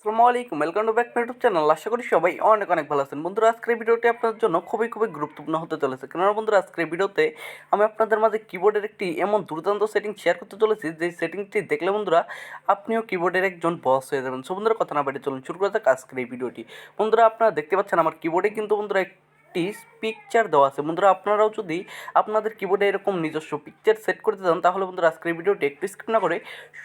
আসসালামু আলাইকুম, welcome to back my YouTube channel. আশা করি সবাই অনেক অনেক ভালো আছেন। বন্ধুরা, আজকের এই ভিডিওটি আপনার জন্য খুবই গুরুত্বপূর্ণ হতে চলেছে। কেননা বন্ধুরা, আজকের এই ভিডিওতে আমি আপনাদের মাঝে কিবোর্ডের একটি এমন দুর্দান্ত সেটিং শেয়ার করতে চলেছি, যে সেটিংটি দেখলে বন্ধুরা আপনিও কিবোর্ডের একজন বস হয়ে যাবেন। সো বন্ধুরা, কথা না বাড়িয়ে চলুন শুরু করা যাক আজকের এই ভিডিওটি। বন্ধুরা, আপনারা দেখতে পাচ্ছেন আমার কিবোর্ডে কিন্তু বন্ধুরা একটি পিকচার দেওয়া আছে। বন্ধুরা, আপনারাও যদি আপনাদের কিবোর্ডে এরকম নিজস্ব পিকচার সেট করতে চান, তাহলে বন্ধুরা আজকের এই ভিডিওটি একটু স্কিপ না করে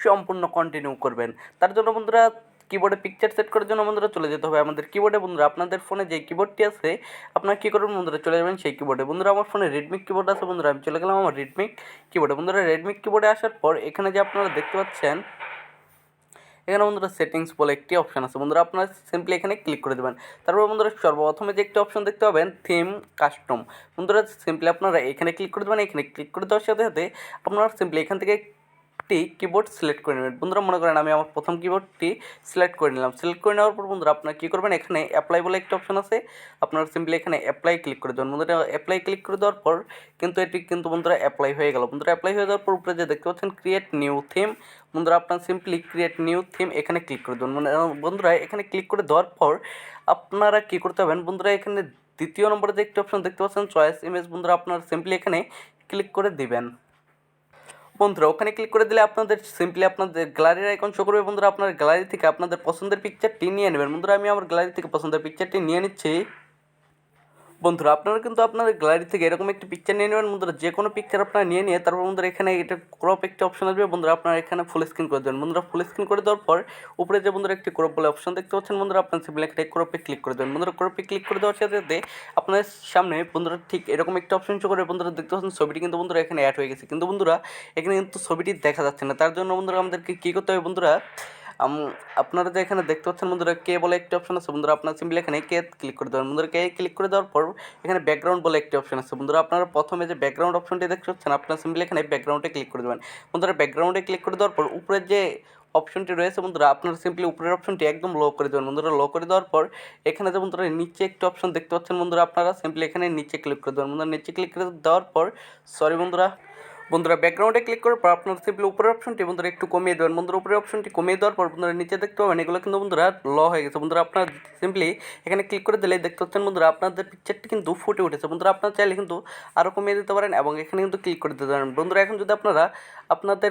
সম্পূর্ণ কন্টিনিউ করবেন। তার জন্য বন্ধুরা কিবোর্ডে পিকচার সেট করার জন্য বন্ধুরা চলে যেতে হবে আমাদের কিবোর্ডে। বন্ধুরা, আপনাদের ফোনে যে কিবোর্ডটি আছে আপনারা কী করবেন বন্ধুরা, চলে যাবেন সেই কিবোর্ডে। বন্ধুরা, আমার ফোনে রেডমিক কিবোর্ড আছে। বন্ধুরা, আমি চলে গেলাম আমার রেডমিক কিবোর্ডে। বন্ধুরা, রেডমিক কিবোর্ডে আসার পর এখানে যে আপনারা দেখতে পাচ্ছেন, এখানে বন্ধুরা সেটিংস বলে একটি অপশন আছে। বন্ধুরা, আপনারা সিম্পলি এখানে ক্লিক করে দেবেন। তারপর বন্ধুরা সর্বপ্রথমে যে একটি অপশন দেখতে পাবেন, থিম কাস্টম। বন্ধুরা, সিম্পলি আপনারা এখানে ক্লিক করে দেবেন। এখানে ক্লিক করে দেওয়ার সাথে সাথে আপনারা সিম্পলি এখান থেকে একটি কিবোর্ড সিলেক্ট করে নেবেন। বন্ধুরা, মনে করেন আমি আমার প্রথম কিবোর্ডটি সিলেক্ট করে নিলাম। সিলেক্ট করে নেওয়ার পর বন্ধুরা আপনারা কী করবেন, এখানে অ্যাপ্লাই বলে একটা অপশন আছে, আপনারা সিম্পলি এখানে অ্যাপ্লাই ক্লিক করে দেবেন। বন্ধুরা, অ্যাপ্লাই ক্লিক করে দেওয়ার পর এটি কিন্তু বন্ধুরা অ্যাপ্লাই হয়ে গেল। বন্ধুরা, অ্যাপ্লাই হয়ে যাওয়ার পর উপরে যে দেখতে পাচ্ছেন ক্রিয়েট নিউ থিম, বন্ধুরা আপনারা সিম্পলি ক্রিয়েট নিউ থিম এখানে ক্লিক করে দেবেন। মানে বন্ধুরা এখানে ক্লিক করে দেওয়ার পর আপনারা কী করতে হবেন, বন্ধুরা এখানে দ্বিতীয় নম্বরে যে একটি অপশন দেখতে পাচ্ছেন চয়েস ইমেজ, বন্ধুরা আপনারা সিম্পলি এখানে ক্লিক করে দিবেন। বন্ধুরা, ওখানে ক্লিক করে দিলে আপনাদের সিম্পলি আপনাদের গ্যালারির আইকন শো করবে। বন্ধুরা, আপনার গ্যালারি থেকে আপনাদের পছন্দের পিকচারটি নিয়ে নেবেন। বন্ধুরা, আমি আমার গ্যালারি থেকে পছন্দের পিকচারটি নিয়ে নিচ্ছি। বন্ধুরা, আপনারা কিন্তু আপনাদের গ্যালারি থেকে এরকম একটি পিকচার নিয়ে নেবেন। বন্ধুরা, যে কোনো পিকচার আপনারা নিয়ে তারপর বন্ধুরা এখানে এটা ক্রপ একটি অপশন আসবে। বন্ধুরা, আপনারা এখানে ফুল স্ক্রিন করে দেবেন। বন্ধুরা, ফুল স্ক্রিন করে দেওয়ার পর উপরে যে বন্ধুরা একটি ক্রপ বলে অপশন দেখতে পাচ্ছেন, বন্ধুরা আপনারা সিম্পলি একটা ক্রপে ক্লিক করে দেবেন। বন্ধুরা, ক্রপে ক্লিক করে দেওয়ার সাথে সাথে আপনাদের সামনে বন্ধুরা ঠিক এরকম একটা অপশন শো করে। বন্ধুরা, দেখতে পাচ্ছেন ছবিটি কিন্তু বন্ধুরা এখানে অ্যাড হয়ে গেছে, কিন্তু বন্ধুরা এখানে কিন্তু ছবিটি দেখা যাচ্ছে না। তার জন্য বন্ধুরা আমাদেরকে কী করতে হবে, বন্ধুরা আপনারা যে এখানে দেখতে পাচ্ছেন বন্ধুরা কে বলে একটি অপশন আছে। বন্ধুরা, আপনারা সিম্পলি এখানে কে ক্লিক করে দেবেন। বন্ধুরা, কে ক্লিক করে দেওয়ার পর এখানে ব্যাকগ্রাউন্ড বলে একটি অপশন আছে। বন্ধুরা, আপনারা প্রথমে যে ব্যাকগ্রাউন্ড অপশনটি দেখতে পাচ্ছেন, আপনারা সিম্পলি এখানে ব্যাকগ্রাউন্ডে ক্লিক করে দেবেন। বন্ধুরা, ব্যাকগ্রাউন্ডে ক্লিক করে দেওয়ার পর উপরের যে অপশনটি রয়েছে বন্ধুরা, আপনারা সিম্পলি উপরের অপশনটি একদম লো করে দেবেন। বন্ধুরা, লো করে দেওয়ার পর এখানে যে বন্ধুরা নিচে একটি অপশন দেখতে পাচ্ছেন, বন্ধুরা আপনারা সিম্পলি এখানে নিচে ক্লিক করে দেবেন। বন্ধুরা, নিচে ক্লিক করে দেওয়ার পর বন্ধুরা ব্যাকগ্রাউন্ডে ক্লিক করার পর আপনারা সিম্পলি উপরের অপশনটি বন্ধুরা একটু কমিয়ে দেবেন। বন্ধুরা, উপরের অপশনটি কমিয়ে দেওয়ার পর বন্ধুরা নিচে দেখতে পাবেন এগুলো কিন্তু বন্ধুরা ল হয়ে গেছে। বন্ধুরা, আপনারা সিম্পলি এখানে ক্লিক করে দিলে দেখতে পাচ্ছেন বন্ধুরা আপনাদের পিকচারটি কিন্তু ফুটে উঠেছে। বন্ধুরা, আপনারা চাইলে কিন্তু আরও কমিয়ে দিতে পারেন এবং এখানে কিন্তু ক্লিক করে দিতে পারেন। বন্ধুরা, এখন যদি আপনারা আপনাদের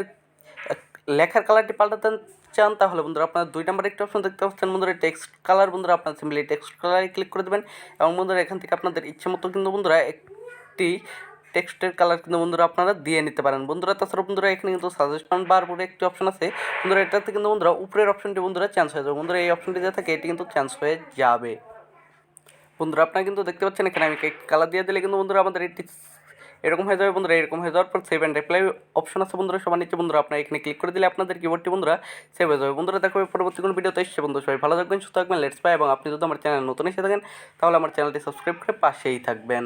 লেখার কালারটি পাল্টাতে চান, তাহলে বন্ধুরা আপনারা 2 নম্বরে একটা অপশন দেখতে পাচ্ছেন বন্ধুরা টেক্সট কালার। বন্ধুরা, আপনারা সিম্পলি টেক্সট কালারে ক্লিক করে দেবেন এবং বন্ধুরা এখান থেকে আপনাদের ইচ্ছে মতো কিন্তু বন্ধুরা একটি টেক্সটের কালার কিন্তু বন্ধুরা আপনারা দিয়ে নিতে পারেন। বন্ধুরা, তাছাড়া বন্ধুরা এখানে কিন্তু সাজেশন বার বলে একটি অপশন আছে। বন্ধুরা, এটাতে কিন্তু বন্ধুরা উপরের অপশনটি বন্ধুরা চেঞ্জ হয়ে যাবে। বন্ধুরা, এই অপশনটি যে থাকে এটি কিন্তু চেঞ্জ হয়ে যাবে। বন্ধুরা, আপনারা কিন্তু দেখতে পাচ্ছেন এখানে আমি কালার দিয়ে দিলে কিন্তু বন্ধুরা আমাদের এটি এরকম হয়ে যাবে। বন্ধুরা, এরকম হয়ে যাওয়ার পর সেভ অ্যান্ড রিপ্লাই অপশন আছে বন্ধুরা সবার নিচে। বন্ধুরা, আপনারা এখানে ক্লিক করে দিলে আপনাদের কিবোর্ডটি বন্ধুরা সেভ হয়ে যাবে। বন্ধুরা, দেখো পরবর্তী কোনো ভিডিওতে এসছে। বন্ধুরা, সবাই ভালো থাকবেন, সুস্থ থাকবেন, লেটস বাই। এবং আপনি যদি আমার চ্যানেল নতুন এসে থাকেন, তাহলে আমার চ্যানেলটি সাবস্ক্রাইব করে পাশেই থাকবেন।